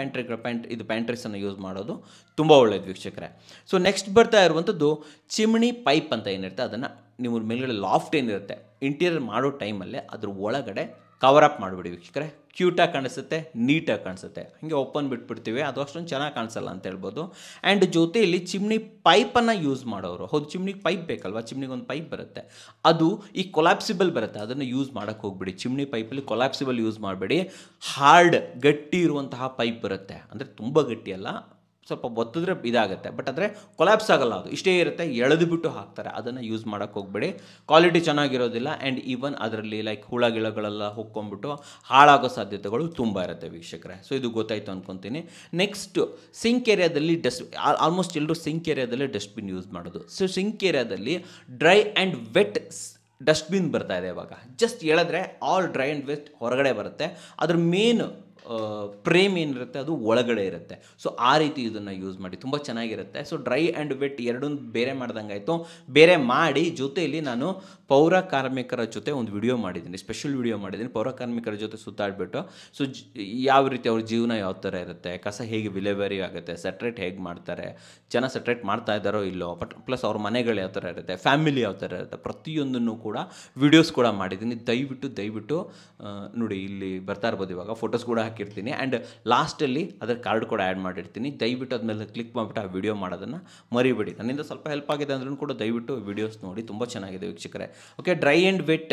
ಪ್ಯಾಂಟ್ರೀಸನ್ನು ಯೂಸ್ ಮಾಡೋದು ತುಂಬ ಒಳ್ಳೆಯದು ವೀಕ್ಷಕರೇ. ಸೊ ನೆಕ್ಸ್ಟ್ ಬರ್ತಾ ಇರುವಂಥದ್ದು ಚಿಮ್ನಿ ಪೈಪ್ ಅಂತ ಏನಿರುತ್ತೆ, ಅದನ್ನು ನೀವು ಮೇಲ್ಗಡೆ ಲಾಫ್ಟ್ ಏನಿರುತ್ತೆ ಇಂಟೀರಿಯರ್ ಮಾಡೋ ಟೈಮಲ್ಲೇ ಅದ್ರ ಒಳಗಡೆ ಕವರ್ ಅಪ್ ಮಾಡಿಬಿಡಿ ವೀಕ್ಷಕರೇ. ಕ್ಯೂಟಾಗಿ ಕಾಣಿಸುತ್ತೆ, ನೀಟಾಗಿ ಕಾಣಿಸುತ್ತೆ. ಹಾಗೆ ಓಪನ್ ಬಿಟ್ಬಿಡ್ತೀವಿ, ಅದು ಅಷ್ಟೊಂದು ಚೆನ್ನಾಗಿ ಕಾಣಿಸಲ್ಲ ಅಂತ ಹೇಳ್ಬೋದು. ಆ್ಯಂಡ್ ಜೊತೆಯಲ್ಲಿ ಚಿಮ್ನಿ ಪೈಪನ್ನು ಯೂಸ್ ಮಾಡೋರು, ಹೌದು ಚಿಮ್ನಿಗೆ ಪೈಪ್ ಬೇಕಲ್ವಾ, ಚಿಮ್ನಿಗೊಂದು ಪೈಪ್ ಬರುತ್ತೆ, ಅದು ಈ ಕೊಲಾಪ್ಸಿಬಲ್ ಬರುತ್ತೆ, ಅದನ್ನು ಯೂಸ್ ಮಾಡೋಕ್ಕೆ ಹೋಗ್ಬಿಡಿ. ಚಿಮ್ನಿ ಪೈಪಲ್ಲಿ ಕೊಲಾಪ್ಸಿಬಲ್ ಯೂಸ್ ಮಾಡಬೇಡಿ. ಹಾರ್ಡ್ ಗಟ್ಟಿ ಇರುವಂತಹ ಪೈಪ್ ಬರುತ್ತೆ, ಅಂದರೆ ತುಂಬ ಗಟ್ಟಿ ಅಲ್ಲ, ಸ್ವಲ್ಪ ಒತ್ತಿದ್ರೆ ಇದಾಗುತ್ತೆ, ಬಟ್ ಆದರೆ ಕೊಲ್ಯಾಪ್ಸ್ ಆಗಲ್ಲ, ಅದು ಇಷ್ಟೇ ಇರುತ್ತೆ, ಎಳೆದು ಬಿಟ್ಟು ಹಾಕ್ತಾರೆ, ಅದನ್ನು ಯೂಸ್ ಮಾಡೋಕ್ಕೆ ಹೋಗ್ಬೇಡಿ. ಕ್ವಾಲಿಟಿ ಚೆನ್ನಾಗಿರೋದಿಲ್ಲ. ಆ್ಯಂಡ್ ಈವನ್ ಅದರಲ್ಲಿ ಲೈಕ್ ಹುಳ ಗಿಳಗಳೆಲ್ಲ ಹೊಕ್ಕೊಂಬಿಟ್ಟು ಹಾಳಾಗೋ ಸಾಧ್ಯತೆಗಳು ತುಂಬ ಇರುತ್ತೆ ವೀಕ್ಷಕರೇ. ಸೊ ಇದು ಗೊತ್ತಾಯಿತು ಅಂದ್ಕೊತೀನಿ. ನೆಕ್ಸ್ಟ್ ಸಿಂಕ್ ಏರಿಯಾದಲ್ಲಿ ಆಲ್ಮೋಸ್ಟ್ ಎಲ್ಲರೂ ಸಿಂಕ್ ಏರಿಯಾದಲ್ಲಿ ಡಸ್ಟ್ಬಿನ್ ಯೂಸ್ ಮಾಡೋದು. ಸೊ ಸಿಂಕ್ ಏರಿಯಾದಲ್ಲಿ ಡ್ರೈ ಆ್ಯಂಡ್ ವೆಟ್ ಡಸ್ಟ್ಬಿನ್ ಬರ್ತಾ ಇದೆ ಇವಾಗ. ಜಸ್ಟ್ ಹೇಳಿದ್ರೆ ಆಲ್ ಡ್ರೈ ಆ್ಯಂಡ್ ವೆಟ್ ಹೊರಗಡೆ ಬರುತ್ತೆ, ಅದ್ರ ಮೇನ್ ಫ್ರೇಮ್ ಏನಿರುತ್ತೆ ಅದು ಒಳಗಡೆ ಇರುತ್ತೆ. ಸೊ ಆ ರೀತಿ ಇದನ್ನು ಯೂಸ್ ಮಾಡಿ, ತುಂಬ ಚೆನ್ನಾಗಿರುತ್ತೆ. ಸೊ ಡ್ರೈ ಆ್ಯಂಡ್ ವೆಟ್ ಎರಡನ್ನೂ ಬೇರೆ ಮಾಡ್ದಂಗೆ ಆಯಿತು. ಬೇರೆ ಮಾಡಿ ಜೊತೆಯಲ್ಲಿ ನಾನು ಪೌರ ಕಾರ್ಮಿಕರ ಜೊತೆ ಒಂದು ವಿಡಿಯೋ ಮಾಡಿದ್ದೀನಿ, ಸ್ಪೆಷಲ್ ವಿಡಿಯೋ ಮಾಡಿದ್ದೀನಿ, ಪೌರ ಕಾರ್ಮಿಕರ ಜೊತೆ ಸುತ್ತಾಡ್ಬಿಟ್ಟು. ಸೊ ಯಾವ ರೀತಿ ಅವ್ರ ಜೀವನ ಯಾವ ಥರ ಇರುತ್ತೆ, ಕಸ ಹೇಗೆ ವಿಲೇವಾರಿ ಆಗುತ್ತೆ, ಸೆಟ್ರೇಟ್ ಹೇಗೆ ಮಾಡ್ತಾರೆ, ಜನ ಸೆಟ್ರೇಟ್ ಮಾಡ್ತಾ ಇದ್ದಾರೋ ಇಲ್ಲೋ, ಬಟ್ ಪ್ಲಸ್ ಅವ್ರ ಮನೆಗಳು ಯಾವ ಥರ ಇರುತ್ತೆ, ಫ್ಯಾಮಿಲಿ ಯಾವ ಥರ ಇರುತ್ತೆ, ಪ್ರತಿಯೊಂದನ್ನು ಕೂಡ ವಿಡಿಯೋಸ್ ಕೂಡ ಮಾಡಿದ್ದೀನಿ. ದಯವಿಟ್ಟು ನೋಡಿ, ಇಲ್ಲಿ ಬರ್ತಾ ಇರ್ಬೋದು ಇವಾಗ, ಫೋಟೋಸ್ ಕೂಡ ಹಾಕಿರ್ತೀನಿ. ಆ್ಯಂಡ್ ಲಾಸ್ಟಲ್ಲಿ ಅದರ ಕಾರ್ಡ್ ಕೂಡ ಆ್ಯಡ್ ಮಾಡಿರ್ತೀನಿ. ದಯವಿಟ್ಟು ಅದ್ಮೇಲೆ ಕ್ಲಿಕ್ ಮಾಡಿಬಿಟ್ಟು ಆ ವಿಡಿಯೋ ಮಾಡೋದನ್ನು ಮರಿಬೇಡಿ. ನನ್ನಿಂದ ಸ್ವಲ್ಪ ಹೆಲ್ಪ್ ಆಗಿದೆ ಅಂದ್ರೂ ಕೂಡ ದಯವಿಟ್ಟು ವಿಡಿಯೋಸ್ ನೋಡಿ, ತುಂಬ ಚೆನ್ನಾಗಿದೆ ವೀಕ್ಷಕರೇ. Okay, dry and vet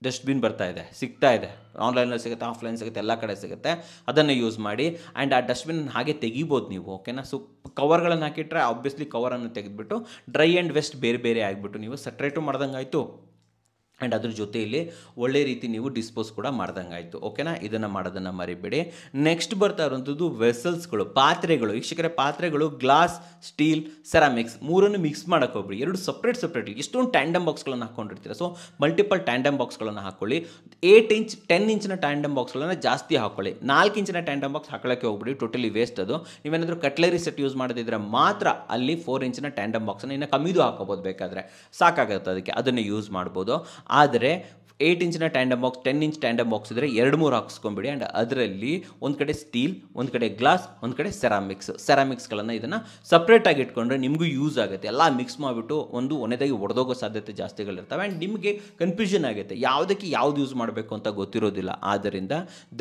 dustbin ಬರ್ತಾ ಇದೆ, ಸಿಗ್ತಾ ಇದೆ, ಆನ್ಲೈನಲ್ಲಿ ಸಿಗುತ್ತೆ, ಆಫ್ಲೈನ್ ಸಿಗುತ್ತೆ, ಎಲ್ಲ ಕಡೆ ಸಿಗುತ್ತೆ. ಅದನ್ನು ಯೂಸ್ ಮಾಡಿ. ಆ್ಯಂಡ್ ಆ ಡಸ್ಟ್ಬಿನ್ ಹಾಗೆ ತೆಗಿಬೋದು ನೀವು, ಓಕೆನಾ. ಸೊ ಕವರ್ಗಳನ್ನು ಹಾಕಿಟ್ರೆ ಆಬ್ವಿಯಸ್ಲಿ ಕವರನ್ನು ತೆಗೆದುಬಿಟ್ಟು ಡ್ರೈ ಆ್ಯಂಡ್ ವೆಸ್ಟ್ ಬೇರೆ ಆಗಿಬಿಟ್ಟು ನೀವು ಸಪ್ರೇಟು ಮಾಡ್ದಂಗೆ ಆಯಿತು. ಆ್ಯಂಡ್ ಅದ್ರ ಜೊತೆಯಲ್ಲಿ ಒಳ್ಳೆ ರೀತಿ ನೀವು ಡಿಸ್ಪೋಸ್ ಕೂಡ ಮಾಡ್ದಂಗೆ ಆಯಿತು, ಓಕೆನಾ. ಇದನ್ನು ಮಾಡೋದನ್ನು ಮರಿಬೇಡಿ. ನೆಕ್ಸ್ಟ್ ಬರ್ತಾ ಇರುವಂಥದ್ದು ವೆಸಲ್ಸ್ಗಳು, ಪಾತ್ರೆಗಳು ವೀಕ್ಷಕರೇ. ಪಾತ್ರೆಗಳು ಗ್ಲಾಸ್, ಸ್ಟೀಲ್, ಸೆರಾಮಿಕ್ಸ್ ಮೂರನ್ನು ಮಿಕ್ಸ್ ಮಾಡೋಕ್ಕೆ ಹೋಗ್ಬಿಡಿ. ಎರಡು ಸಪ್ರೇಟ್ ಎಷ್ಟೊಂದು ಟ್ಯಾಂಡಮ್ ಬಾಕ್ಸ್ಗಳನ್ನು ಹಾಕ್ಕೊಂಡಿರ್ತೀರ. ಸೊ ಮಲ್ಟಿಪಲ್ ಟ್ಯಾಂಡಮ್ ಬಾಕ್ಸ್ಗಳನ್ನು ಹಾಕ್ಕೊಳ್ಳಿ. 8 ಇಂಚ್ 10 ಇಂಚಿನ ಟ್ಯಾಂಡಮ್ ಬಾಕ್ಸ್ಗಳನ್ನು ಜಾಸ್ತಿ ಹಾಕ್ಕೊಳ್ಳಿ. 4 ಇಂಚಿನ ಟ್ಯಾಂಡಮ್ ಬಾಕ್ಸ್ ಹಾಕೊಳ್ಳೋಕ್ಕೆ ಹೋಗ್ಬಿಡಿ, ಟೋಟಲಿ ವೇಸ್ಟ್ ಅದು. ನೀವೇನಾದರೂ ಕಟ್ಲರಿ ಸೆಟ್ ಯೂಸ್ ಮಾಡೋದಿದ್ರೆ ಮಾತ್ರ ಅಲ್ಲಿ 4 ಇಂಚಿನ ಟ್ಯಾಂಡಮ್ ಬಾಕ್ಸನ್ನು ಇನ್ನು ಕಮ್ಮಿದು ಹಾಕೋಬೋದು, ಬೇಕಾದರೆ ಸಾಕಾಗುತ್ತೆ ಅದಕ್ಕೆ, ಅದನ್ನು ಯೂಸ್ ಮಾಡ್ಬೋದು. ಆದರೆ 8 ಇಂಚಿನ tandem box, 10 inch tandem box ಇದ್ದರೆ 2-3 ಹಾಕ್ಸ್ಕೊಂಬಿಡಿ. ಆ್ಯಂಡ್ ಅದರಲ್ಲಿ ಒಂದು ಕಡೆ ಸ್ಟೀಲ್, ಒಂದು ಕಡೆ ಗ್ಲಾಸ್, ಒಂದು ಕಡೆ ಸೆರಾಮಿಕ್ಸ್ಗಳನ್ನು ಇದನ್ನು ಸಪ್ರೇಟಾಗಿ ಇಟ್ಕೊಂಡ್ರೆ ನಿಮಗೂ ಯೂಸ್ ಆಗುತ್ತೆ. ಎಲ್ಲ ಮಿಕ್ಸ್ ಮಾಡಿಬಿಟ್ಟು ಒಂದೇದಾಗಿ ಒಡೆದೋಗೋ ಸಾಧ್ಯತೆ ಜಾಸ್ತಿಗಳಿರ್ತವೆ. ಆ್ಯಂಡ್ ನಿಮಗೆ ಕನ್ಫ್ಯೂಷನ್ ಆಗುತ್ತೆ, ಯಾವುದಕ್ಕೆ ಯಾವ್ದು ಯೂಸ್ ಮಾಡಬೇಕು ಅಂತ ಗೊತ್ತಿರೋದಿಲ್ಲ. ಆದ್ದರಿಂದ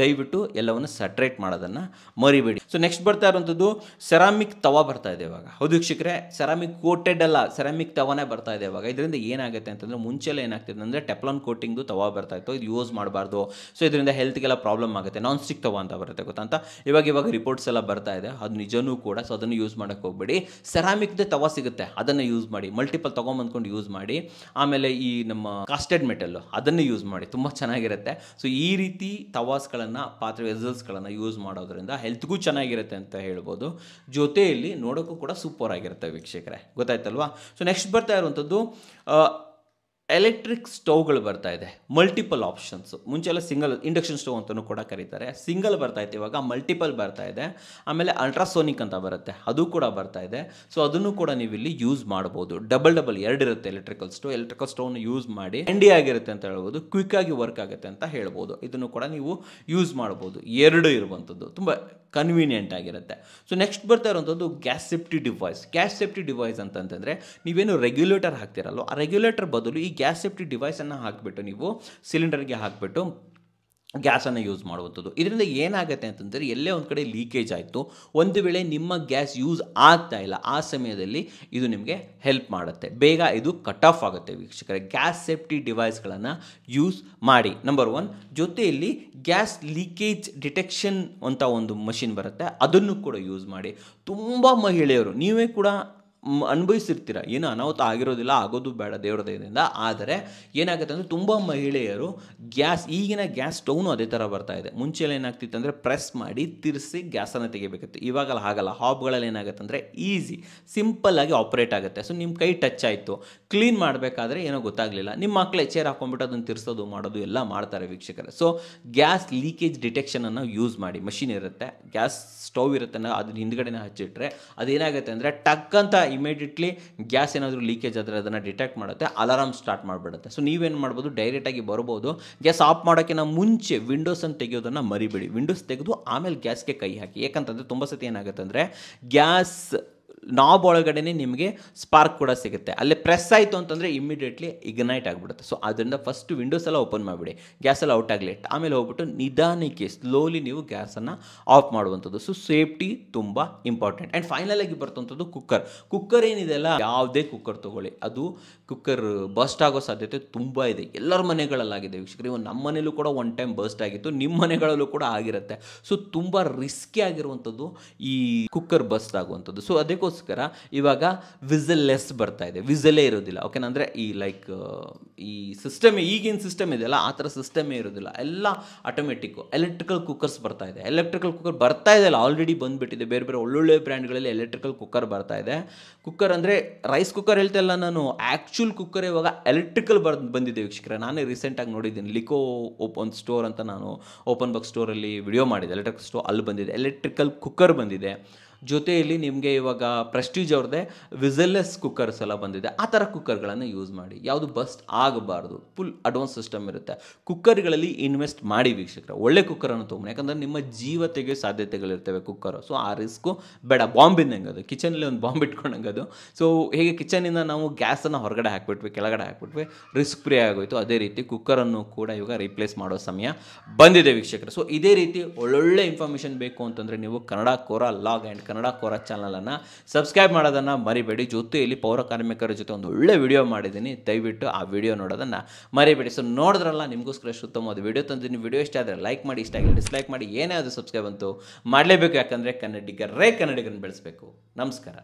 ದಯವಿಟ್ಟು ಎಲ್ಲವನ್ನು ಸಪ್ರೇಟ್ ಮಾಡೋದನ್ನು ಮರಿಬೇಡಿ. ಸೊ ನೆಕ್ಸ್ಟ್ ಬರ್ತಾ ಇರುವಂಥದ್ದು ಸೆರಾಮಿಕ್ ತವಾ ಬರ್ತಾ ಇದೆ ಇವಾಗ. ಹೌದು ವೀಕ್ಷಕರೇ, ಸೆರಾಮಿಕ್ ಕೋಟೆಡ್ ಅಲ್ಲ, ಸೆರಾಮಿಕ್ ತವಾನೇ ಬರ್ತಾ ಇದೆ ಇವಾಗ. ಇದರಿಂದ ಏನಾಗುತ್ತೆ ಅಂತಂದರೆ, ಮುಂಚೆಲ್ಲ ಏನಾಗ್ತಿದೆ ಅಂದರೆ ಟೆಫ್ಲಾನ್ ಕೋಟಿಂಗು ತವಾ ಬರ್ತಾ ಇತ್ತು, ಇದು ಯೂಸ್ ಮಾಡಬಾರ್ದು. ಸೊ ಇದರಿಂದ ಹೆಲ್ತ್ಗೆಲ್ಲ ಪ್ರಾಬ್ಲಮ್ ಆಗುತ್ತೆ, ನಾನ್ ಸ್ಟಿಕ್ ತವಾ ಅಂತ ಬರುತ್ತೆ ಗೊತ್ತಾ ಅಂತ ಇವಾಗ ರಿಪೋರ್ಟ್ಸ್ ಎಲ್ಲ ಬರ್ತಾ ಇದೆ, ಅದು ನಿಜನೂ ಕೂಡ. ಸೊ ಅದನ್ನು ಯೂಸ್ ಮಾಡೋಕ್ಕೆ ಹೋಗ್ಬೇಡಿ. ಸೆರಾಮಿಕ್ದೇ ತವಾ ಸಿಗುತ್ತೆ, ಅದನ್ನು ಯೂಸ್ ಮಾಡಿ, ಮಲ್ಟಿಪಲ್ ತೊಗೊಂಬಂದ್ಕೊಂಡು ಯೂಸ್ ಮಾಡಿ. ಆಮೇಲೆ ಈ ನಮ್ಮ ಕಾಸ್ಟೆಡ್ ಮೆಟಲ್ಲು ಅದನ್ನು ಯೂಸ್ ಮಾಡಿ, ತುಂಬ ಚೆನ್ನಾಗಿರುತ್ತೆ. ಸೊ ಈ ರೀತಿ ತವಾಸ್ಗಳನ್ನು, ಪಾತ್ರೆ ವೆಸಲ್ಸ್ಗಳನ್ನು ಯೂಸ್ ಮಾಡೋದ್ರಿಂದ ಹೆಲ್ತ್ಗೂ ಚೆನ್ನಾಗಿರುತ್ತೆ ಅಂತ ಹೇಳ್ಬೋದು. ಜೊತೆಯಲ್ಲಿ ನೋಡೋಕ್ಕೂ ಕೂಡ ಸೂಪರ್ ಆಗಿರುತ್ತೆ ವೀಕ್ಷಕರೇ, ಗೊತ್ತಾಯ್ತಲ್ವಾ. ಸೊ ನೆಕ್ಸ್ಟ್ ಬರ್ತಾ ಇರುವಂಥದ್ದು ಎಲೆಕ್ಟ್ರಿಕ್ ಸ್ಟವ್ಗಳು ಬರ್ತಾ ಇದೆ, ಮಲ್ಟಿಪಲ್ ಆಪ್ಷನ್ಸ್. ಮುಂಚೆಲ್ಲ ಸಿಂಗಲ್ ಇಂಡಕ್ಷನ್ ಸ್ಟವ್ ಅಂತಲೂ ಕೂಡ ಕರೀತಾರೆ, ಸಿಂಗಲ್ ಬರ್ತಾ ಇತ್ತು, ಇವಾಗ ಮಲ್ಟಿಪಲ್ ಬರ್ತಾ ಇದೆ. ಆಮೇಲೆ ಅಲ್ಟ್ರಾಸೋನಿಕ್ ಅಂತ ಬರುತ್ತೆ, ಅದು ಕೂಡ ಬರ್ತಾ ಇದೆ. ಸೊ ಅದನ್ನು ಕೂಡ ನೀವು ಇಲ್ಲಿ ಯೂಸ್ ಮಾಡ್ಬೋದು. ಡಬಲ್ 2 ಇರುತ್ತೆ ಎಲೆಕ್ಟ್ರಿಕಲ್ ಸ್ಟವ್ನ ಯೂಸ್ ಮಾಡಿ, ಹ್ಯಾಂಡಿ ಆಗಿರುತ್ತೆ ಅಂತ ಹೇಳ್ಬೋದು, ಕ್ವಿಕ್ ಆಗಿ ವರ್ಕ್ ಆಗುತ್ತೆ ಅಂತ ಹೇಳ್ಬೋದು. ಇದನ್ನು ಕೂಡ ನೀವು ಯೂಸ್ ಮಾಡ್ಬೋದು, 2 ಇರುವಂಥದ್ದು, ತುಂಬ ಕನ್ವೀನಿಯೆಂಟ್ ಆಗಿರುತ್ತೆ. ಸೊ ನೆಕ್ಸ್ಟ್ ಬರ್ತಾ ಇರುವಂಥದ್ದು ಗ್ಯಾಸ್ ಸೇಫ್ಟಿ ಡಿವೈಸ್ ಅಂತಂತಂದರೆ, ನೀವೇನು ರೆಗ್ಯುಲೇಟರ್ ಹಾಕ್ತಿರಲ್ಲೋ ಆ ರೆಗ್ಯುಲೇಟರ್ ಬದಲು ಈ ಗ್ಯಾಸ್ ಸೇಫ್ಟಿ ಡಿವೈಸನ್ನು ಹಾಕಿಬಿಟ್ಟು ನೀವು ಸಿಲಿಂಡರ್ಗೆ ಹಾಕಿಬಿಟ್ಟು ಗ್ಯಾಸನ್ನು ಯೂಸ್ ಮಾಡುವಂಥದ್ದು. ಇದರಿಂದ ಏನಾಗುತ್ತೆ ಅಂತಂದರೆ ಎಲ್ಲೇ ಒಂದು ಕಡೆ ಲೀಕೇಜ್ ಆಯಿತು, ಒಂದು ವೇಳೆ ನಿಮ್ಮ ಗ್ಯಾಸ್ ಯೂಸ್ ಆಗ್ತಾ ಇಲ್ಲ ಆ ಸಮಯದಲ್ಲಿ ಇದು ನಿಮಗೆ ಹೆಲ್ಪ್ ಮಾಡುತ್ತೆ, ಬೇಗ ಇದು ಕಟ್ ಆಫ್ ಆಗುತ್ತೆ ವೀಕ್ಷಕರೇ. ಗ್ಯಾಸ್ ಸೇಫ್ಟಿ ಡಿವೈಸ್ಗಳನ್ನು ಯೂಸ್ ಮಾಡಿ. ನಂಬರ್ 1 ಜೊತೆಯಲ್ಲಿ ಗ್ಯಾಸ್ ಲೀಕೇಜ್ ಡಿಟೆಕ್ಷನ್ ಅಂತ ಒಂದು ಮಷಿನ್ ಬರುತ್ತೆ, ಅದನ್ನು ಕೂಡ ಯೂಸ್ ಮಾಡಿ. ತುಂಬ ಮಹಿಳೆಯರು ನೀವೇ ಕೂಡ ಅನುಭವಿಸಿರ್ತೀರ, ಏನು ಅನಾಹುತ ಆಗಿರೋದಿಲ್ಲ, ಆಗೋದು ಬೇಡ ದೇವರ ದಯದಿಂದ. ಆದರೆ ಏನಾಗುತ್ತೆ ಅಂದರೆ ತುಂಬ ಮಹಿಳೆಯರು ಈಗಿನ ಗ್ಯಾಸ್ ಸ್ಟವ್ನು ಅದೇ ಥರ ಬರ್ತಾ ಇದೆ. ಮುಂಚೆಲ್ಲ ಏನಾಗ್ತಿತ್ತು ಅಂದರೆ ಪ್ರೆಸ್ ಮಾಡಿ ತಿರ್ಸಿ ಗ್ಯಾಸನ್ನು ತೆಗಿಬೇಕಿತ್ತು, ಇವಾಗಲ್ಲ ಹಾಗಲ್ಲ. ಹಾಬ್ಗಳಲ್ಲಿ ಏನಾಗುತ್ತೆ ಅಂದರೆ ಈಸಿ ಸಿಂಪಲ್ಲಾಗಿ ಆಪ್ರೇಟ್ ಆಗುತ್ತೆ. ಸೊ ನಿಮ್ಮ ಕೈ ಟಚ್ ಆಯಿತು, ಕ್ಲೀನ್ ಮಾಡಬೇಕಾದ್ರೆ ಏನೋ ಗೊತ್ತಾಗಲಿಲ್ಲ, ನಿಮ್ಮ ಮಕ್ಕಳೇ ಚೇರ್ ಹಾಕೊಂಡ್ಬಿಟ್ಟು ಅದನ್ನು ತಿರ್ಸೋದು ಮಾಡೋದು ಎಲ್ಲ ಮಾಡ್ತಾರೆ ವೀಕ್ಷಕರೇ. ಸೊ ಗ್ಯಾಸ್ ಲೀಕೇಜ್ ಡಿಟೆಕ್ಷನನ್ನು ಯೂಸ್ ಮಾಡಿ. ಮಷಿನ್ ಇರುತ್ತೆ, ಗ್ಯಾಸ್ ಸ್ಟವ್ ಇರುತ್ತೆ, ಅದನ್ನ ಹಿಂದ್ಗಡೆನೇ ಹಚ್ಚಿಟ್ರೆ ಅದೇನಾಗುತ್ತೆ ಅಂದರೆ ಟಕ್ ಅಂತ ಇಮಿಡಿಯೇಟ್ಲಿ ಗ್ಯಾಸ್ ಏನಾದರೂ ಲೀಕೇಜ್ ಆದರೆ ಅದನ್ನು ಡಿಟೆಕ್ಟ್ ಮಾಡುತ್ತೆ, ಅಲಾರಾಮ್ ಸ್ಟಾರ್ಟ್ ಮಾಡಿಬಿಡುತ್ತೆ. ಸೊ ನೀವೇನು ಮಾಡ್ಬೋದು, ಡೈರೆಕ್ಟಾಗಿ ಬರ್ಬೋದು. ಗ್ಯಾಸ್ ಆಫ್ ಮಾಡೋಕ್ಕಿಂತ ಮುಂಚೆ ವಿಂಡೋಸನ್ನು ತೆಗೆಯೋದನ್ನು ಮರಿಬೇಡಿ. ವಿಂಡೋಸ್ ತೆಗೆದು ಆಮೇಲೆ ಗ್ಯಾಸ್ಗೆ ಕೈ ಹಾಕಿ. ಯಾಕಂತಂದರೆ ತುಂಬ ಸತಿ ಏನಾಗುತ್ತೆ ಅಂದರೆ ಗ್ಯಾಸ್ ನಾಬ್ ಒಳಗಡೆ ನಿಮಗೆ ಸ್ಪಾರ್ಕ್ ಕೂಡ ಸಿಗುತ್ತೆ, ಅಲ್ಲೇ ಪ್ರೆಸ್ ಆಯಿತು ಅಂತಂದರೆ ಇಮಿಡಿಯೇಟ್ಲಿ ಇಗ್ನೈಟ್ ಆಗಿಬಿಡುತ್ತೆ. ಸೊ ಅದರಿಂದ ಫಸ್ಟ್ ವಿಂಡೋಸ್ ಎಲ್ಲ ಓಪನ್ ಮಾಡಿಬಿಡಿ, ಗ್ಯಾಸ್ ಎಲ್ಲ ಔಟ್ ಆಗಲಿ, ಆಮೇಲೆ ಹೋಗ್ಬಿಟ್ಟು ನಿಧಾನಕ್ಕೆ ಸ್ಲೋಲಿ ನೀವು ಗ್ಯಾಸನ್ನು ಆಫ್ ಮಾಡುವಂಥದ್ದು. ಸೊ ಸೇಫ್ಟಿ ತುಂಬ ಇಂಪಾರ್ಟೆಂಟ್. ಆ್ಯಂಡ್ ಫೈನಲ್ ಆಗಿ ಬರ್ತಂಥದ್ದು ಕುಕ್ಕರ್ ಏನಿದೆ ಅಲ್ಲ, ಯಾವುದೇ ಕುಕ್ಕರ್ ತೊಗೊಳ್ಳಿ, ಅದು ಕುಕ್ಕರ್ ಬಸ್ಟ್ ಆಗೋ ಸಾಧ್ಯತೆ ತುಂಬ ಇದೆ. ಎಲ್ಲರ ಮನೆಗಳಲ್ಲಾಗಿದೆ ವೀಕ್ಷಕರು. ಇವಾಗ ನಮ್ಮ ಮನೇಲೂ ಕೂಡ ಒನ್ ಟೈಮ್ ಬಸ್ಟ್ ಆಗಿತ್ತು, ನಿಮ್ಮ ಮನೆಗಳಲ್ಲೂ ಕೂಡ ಆಗಿರುತ್ತೆ. ಸೊ ತುಂಬ ರಿಸ್ಕಿ ಆಗಿರುವಂಥದ್ದು ಈ ಕುಕ್ಕರ್ ಬಸ್ಟ್ ಆಗುವಂಥದ್ದು. ಸೊ ಅದಕ್ಕೋಸ್ಕರ ಇವಾಗ ವಿಸಲ್ಲೆಸ್ ಬರ್ತಾ ಇದೆ, ವಿಸಲೇ ಇರೋದಿಲ್ಲ. ಓಕೆನಾ, ಅಂದರೆ ಈ ಸಿಸ್ಟಮ್ ಈಗಿನ ಸಿಸ್ಟಮ್ ಇದೆಯಲ್ಲ ಆ ಥರ ಸಿಸ್ಟಮೇ ಇರೋದಿಲ್ಲ, ಎಲ್ಲ ಆಟೋಮೆಟಿಕ್ಕು. ಎಲೆಕ್ಟ್ರಿಕಲ್ ಕುಕ್ಕರ್ಸ್ ಬರ್ತಾ ಇದೆ, ಎಲೆಕ್ಟ್ರಿಕಲ್ ಕುಕ್ಕರ್ ಬರ್ತಾ ಇದೆ ಅಲ್ಲ, ಆಲ್ರೆಡಿ ಬಂದುಬಿಟ್ಟಿದೆ. ಬೇರೆ ಬೇರೆ ಒಳ್ಳೊಳ್ಳೆ ಬ್ರ್ಯಾಂಡ್ಗಳಲ್ಲಿ ಎಲೆಕ್ಟ್ರಿಕಲ್ ಕುಕ್ಕರ್ ಬರ್ತಾ ಇದೆ. ಕುಕ್ಕರ್ ಅಂದರೆ ರೈಸ್ ಕುಕ್ಕರ್ ಹೇಳ್ತಾ ಇಲ್ಲ ನಾನು, ಆ್ಯಕ್ಚುಲ್ ಕುಕ್ಕರ್ ಇವಾಗ ಎಲೆಕ್ಟ್ರಿಕಲ್ ಬಂದಿದೆ ವೀಕ್ಷಕರೇ. ನಾನೇ ರೀಸೆಂಟಾಗಿ ನೋಡಿದ್ದೀನಿ, ಲಿಕೋ ಓಪನ್ ಸ್ಟೋರ್ ಅಂತ ನಾನು ಓಪನ್ ಬಾಕ್ಸ್ ಸ್ಟೋರಲ್ಲಿ ವಿಡಿಯೋ ಮಾಡಿದೆ, ಎಲೆಕ್ಟ್ರಿಕಲ್ ಸ್ಟೋರ್ ಅಲ್ಲಿ ಬಂದಿದೆ, ಎಲೆಕ್ಟ್ರಿಕಲ್ ಕುಕ್ಕರ್ ಬಂದಿದೆ. ಜೊತೆಯಲ್ಲಿ ನಿಮಗೆ ಇವಾಗ ಪ್ರೆಸ್ಟೀಜ್ ಅವ್ರದ್ದೇ ವಿಸಲ್ಲೆಸ್ ಕುಕ್ಕರ್ಸ್ ಎಲ್ಲ ಬಂದಿದೆ. ಆ ಥರ ಕುಕ್ಕರ್ಗಳನ್ನು ಯೂಸ್ ಮಾಡಿ, ಯಾವುದು ಬಸ್ಟ್ ಆಗಬಾರ್ದು, ಫುಲ್ ಅಡ್ವಾನ್ಸ್ ಸಿಸ್ಟಮ್ ಇರುತ್ತೆ. ಕುಕ್ಕರ್ಗಳಲ್ಲಿ ಇನ್ವೆಸ್ಟ್ ಮಾಡಿ ವೀಕ್ಷಕರ, ಒಳ್ಳೆ ಕುಕ್ಕರನ್ನು ತೊಗೊಂಡು, ಯಾಕಂದರೆ ನಿಮ್ಮ ಜೀವ ತೆಗೆಯೋ ಸಾಧ್ಯತೆಗಳಿರ್ತವೆ ಕುಕ್ಕರು. ಸೊ ಆ ರಿಸ್ಕು ಬೇಡ. ಬಾಂಬ್ ಇದ್ದಂಗೆ ಅದು, ಕಿಚನಲ್ಲಿ ಒಂದು ಬಾಂಬ್ ಇಟ್ಕೊಂಡಂಗೆ ಅದು. ಸೊ ಹೇಗೆ ಕಿಚನಿಂದ ನಾವು ಗ್ಯಾಸನ್ನು ಹೊರಗಡೆ ಹಾಕ್ಬಿಟ್ವಿ, ಕೆಳಗಡೆ ಹಾಕ್ಬಿಟ್ವಿ, ರಿಸ್ಕ್ ಫ್ರೀ ಆಗೋಯ್ತು, ಅದೇ ರೀತಿ ಕುಕ್ಕರನ್ನು ಕೂಡ ಇವಾಗ ರೀಪ್ಲೇಸ್ ಮಾಡೋ ಸಮಯ ಬಂದಿದೆ ವೀಕ್ಷಕರು. ಸೊ ಇದೇ ರೀತಿ ಒಳ್ಳೊಳ್ಳೆ ಇನ್ಫಾರ್ಮೇಷನ್ ಬೇಕು ಅಂತಂದರೆ ನೀವು ಕನ್ನಡ ಕೋರಾ ಲಾಗ್ ಆ್ಯಂಡ್ ಕನ್ನಡ ಕೋರಾ ಚಾನಲನ್ನು ಸಬ್ಸ್ಕ್ರೈಬ್ ಮಾಡೋದನ್ನು ಮರಿಬೇಡಿ. ಜೊತೆಯಲ್ಲಿ ಪೌರ ಕಾರ್ಮಿಕರ ಜೊತೆ ಒಂದು ಒಳ್ಳೆ ವಿಡಿಯೋ ಮಾಡಿದ್ದೀನಿ, ದಯವಿಟ್ಟು ಆ ವಿಡಿಯೋ ನೋಡೋದನ್ನು ಮರಿಬೇಡಿ. ಸೊ ನೋಡಿದ್ರಲ್ಲ, ನಿಮಗೋಸ್ಕರ ಉತ್ತಮವಾದ ವಿಡಿಯೋ ತಂದಿದ್ದೀನಿ. ವಿಡಿಯೋ ಇಷ್ಟ ಆದರೆ ಲೈಕ್ ಮಾಡಿ, ಇಷ್ಟ ಆಗಿಲ್ಲ ಡಿಸ್ಲೈಕ್ ಮಾಡಿ, ಏನೇ ಅದು ಸಬ್ಸ್ಕ್ರೈಬ್ ಅಂತೂ ಮಾಡಲೇಬೇಕು. ಯಾಕಂದರೆ ಕನ್ನಡಿಗರನ್ನ ಬೆಳೆಸಬೇಕು. ನಮಸ್ಕಾರ.